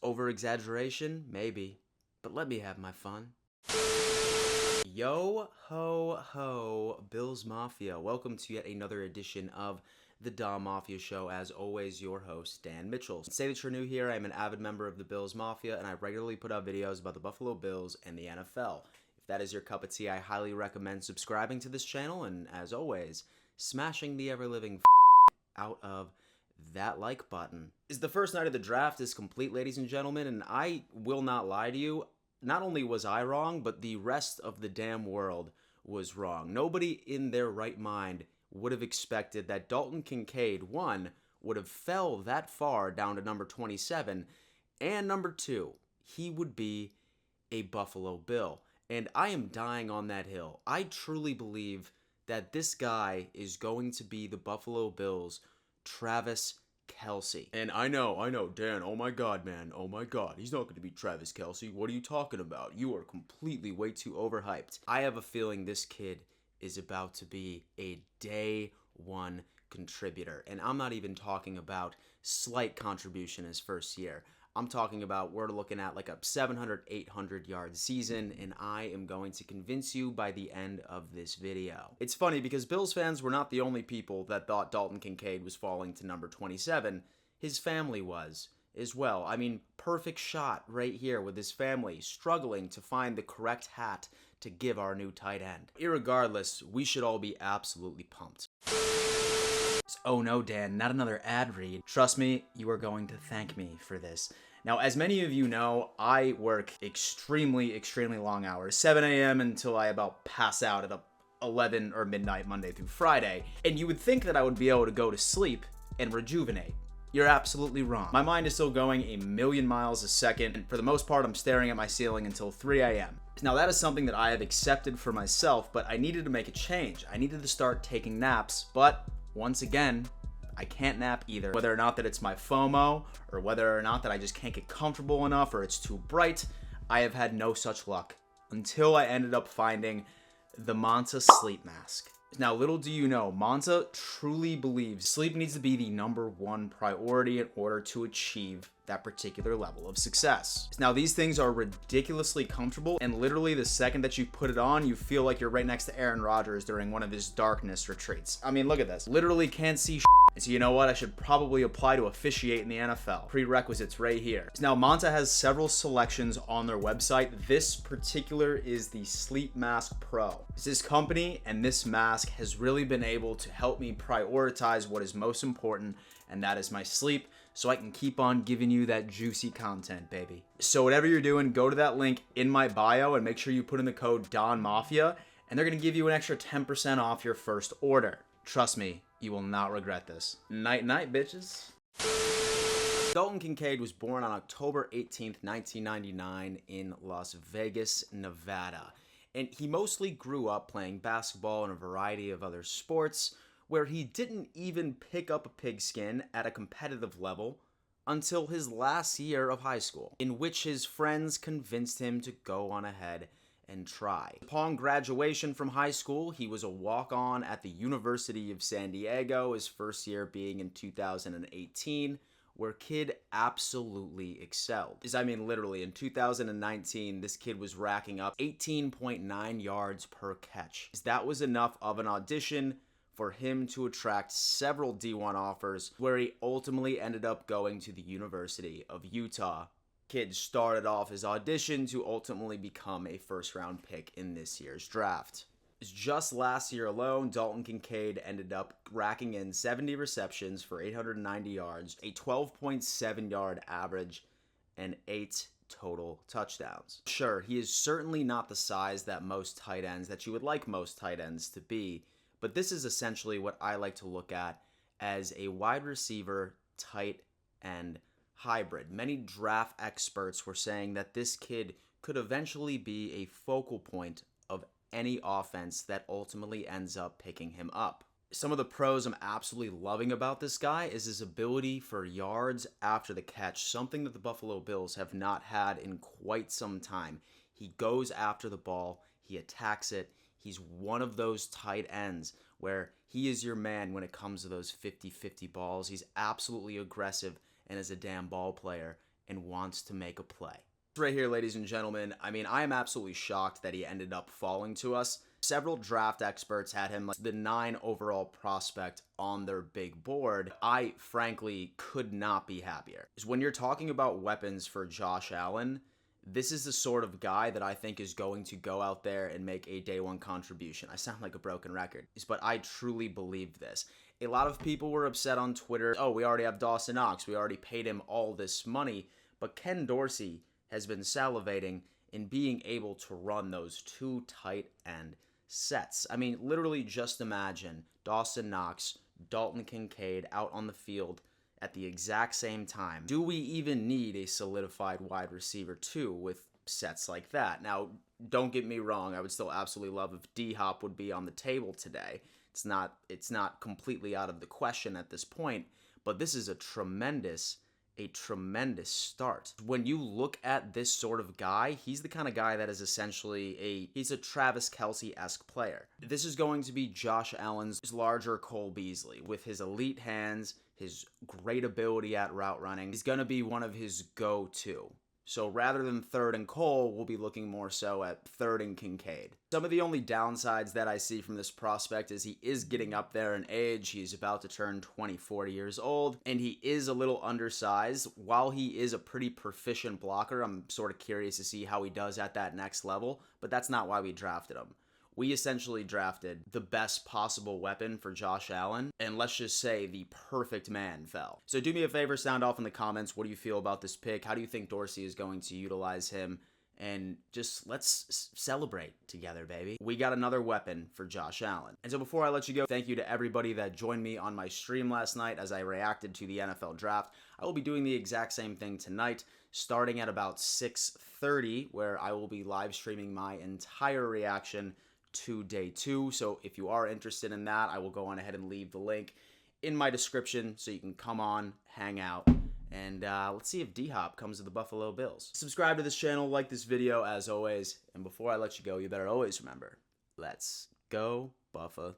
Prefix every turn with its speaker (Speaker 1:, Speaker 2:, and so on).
Speaker 1: Over-exaggeration? Maybe. But let me have my fun. Yo ho ho, Bills Mafia. Welcome to yet another edition of the Dom Mafia Show. As always, your host, Dan Mitchell. Say that you're new here, I'm an avid member of the Bills Mafia, and I regularly put out videos about the Buffalo Bills and the NFL. If that is your cup of tea, I highly recommend subscribing to this channel, and as always, smashing the ever-living out of that like button. The first night of the draft is complete, ladies and gentlemen, and I will not lie to you. Not only was I wrong, but the rest of the damn world was wrong. Nobody in their right mind would have expected that Dalton Kincaid, one, would have fell that far down to number 27, and number two, he would be a Buffalo Bill. And I am dying on that hill. I truly believe that this guy is going to be the Buffalo Bills' Travis Kelce. And I know, Dan, oh my god, man, oh my god, he's not going to be Travis Kelce. What are you talking about? You are completely way too overhyped. I have a feeling this kid is about to be a day one contributor. And I'm not even talking about slight contribution his first year. I'm talking about we're looking at like a 700, 800 yard season, and I am going to convince you by the end of this video. It's funny because Bills fans were not the only people that thought Dalton Kincaid was falling to number 27. His family was as well. I mean, perfect shot right here with his family struggling to find the correct hat to give our new tight end. Irregardless, we should all be absolutely pumped. Oh no, Dan, not another ad read. Trust me, you are going to thank me for this. Now, as many of you know, I work extremely long hours, 7 a.m. until I about pass out at 11 or midnight Monday through Friday. And you would think that I would be able to go to sleep and rejuvenate. You're absolutely wrong. My mind is still going a million miles a second, and for the most part, I'm staring at my ceiling until 3 a.m. Now, that is something that I have accepted for myself, but I needed to make a change. I needed to start taking naps, but once again, I can't nap either. Whether or not that it's my FOMO, or whether or not that I just can't get comfortable enough, or it's too bright, I have had no such luck until I ended up finding the Manta sleep mask. Now, little do you know, Manta truly believes sleep needs to be the number one priority in order to achieve that particular level of success. Now, these things are ridiculously comfortable, and literally the second that you put it on, you feel like you're right next to Aaron Rodgers during one of his darkness retreats. I mean, look at this. Literally can't see and so you know what? I should probably apply to officiate in the NFL. Prerequisites right here. Now, Manta has several selections on their website. This particular is the Sleep Mask Pro. This company and this mask has really been able to help me prioritize what is most important, and that is my sleep, so I can keep on giving you that juicy content, baby. So whatever you're doing, go to that link in my bio and make sure you put in the code DONMAFIA, and they're gonna give you an extra 10% off your first order. Trust me, you will not regret this. Night night, bitches. Dalton Kincaid was born on October 18th, 1999 in Las Vegas, Nevada. And he mostly grew up playing basketball and a variety of other sports, where he didn't even pick up a pigskin at a competitive level until his last year of high school, in which his friends convinced him to go on ahead and try. Upon graduation from high school, he was a walk-on at the University of San Diego, his first year being in 2018, where kid absolutely excelled. I mean, literally, in 2019, this kid was racking up 18.9 yards per catch. That was enough of an audition for him to attract several D1 offers, where he ultimately ended up going to the University of Utah. Kid started off his audition to ultimately become a first-round pick in this year's draft. Just last year alone, Dalton Kincaid ended up racking in 70 receptions for 890 yards, a 12.7 yard average, and 8 total touchdowns. Sure, he is certainly not the size that you would like most tight ends to be, but this is essentially what I like to look at as a wide receiver tight end hybrid. Many draft experts were saying that this kid could eventually be a focal point of any offense that ultimately ends up picking him up. Some of the pros I'm absolutely loving about this guy is his ability for yards after the catch, something that the Buffalo Bills have not had in quite some time. He goes after the ball, he attacks it. He's one of those tight ends where he is your man when it comes to those 50-50 balls. He's absolutely aggressive and is a damn ball player. and wants to make a play. Right here, ladies and gentlemen, I mean, I am absolutely shocked that he ended up falling to us. Several draft experts had him like the 9 overall prospect on their big board. I frankly could not be happier. When you're talking about weapons for Josh Allen, this is the sort of guy that I think is going to go out there and make a day one contribution. I sound like a broken record, but I truly believe this. A lot of people were upset on Twitter. Oh, we already have Dawson Knox. We already paid him all this money. But Ken Dorsey has been salivating in being able to run those 2 tight end sets. I mean, literally just imagine Dawson Knox, Dalton Kincaid out on the field at the exact same time. Do we even need a solidified wide receiver too with sets like that? Now, don't get me wrong, I would still absolutely love if D-Hop would be on the table today. It's not completely out of the question at this point, but this is a tremendous start. When you look at this sort of guy, he's the kind of guy that is essentially he's a Travis Kelce-esque player. This is going to be Josh Allen's larger Cole Beasley with his elite hands, his great ability at route running. He's going to be one of his go-to. So rather than 3rd and Cole, we'll be looking more so at 3rd and Kincaid. Some of the only downsides that I see from this prospect is he is getting up there in age. He's about to turn 24 years old, and he is a little undersized. While he is a pretty proficient blocker, I'm sort of curious to see how he does at that next level, but that's not why we drafted him. We essentially drafted the best possible weapon for Josh Allen, and let's just say the perfect man fell. So do me a favor, sound off in the comments. What do you feel about this pick? How do you think Dorsey is going to utilize him? And just let's celebrate together, baby. We got another weapon for Josh Allen. And so before I let you go, thank you to everybody that joined me on my stream last night as I reacted to the NFL draft. I will be doing the exact same thing tonight, starting at about 6:30, where I will be live streaming my entire reaction to day 2. So if you are interested in that, I will go on ahead and leave the link in my description so you can come on, hang out, and let's see if D-Hop comes to the Buffalo Bills. Subscribe to this channel, like this video as always, and before I let you go, you better always remember, let's go Buffalo.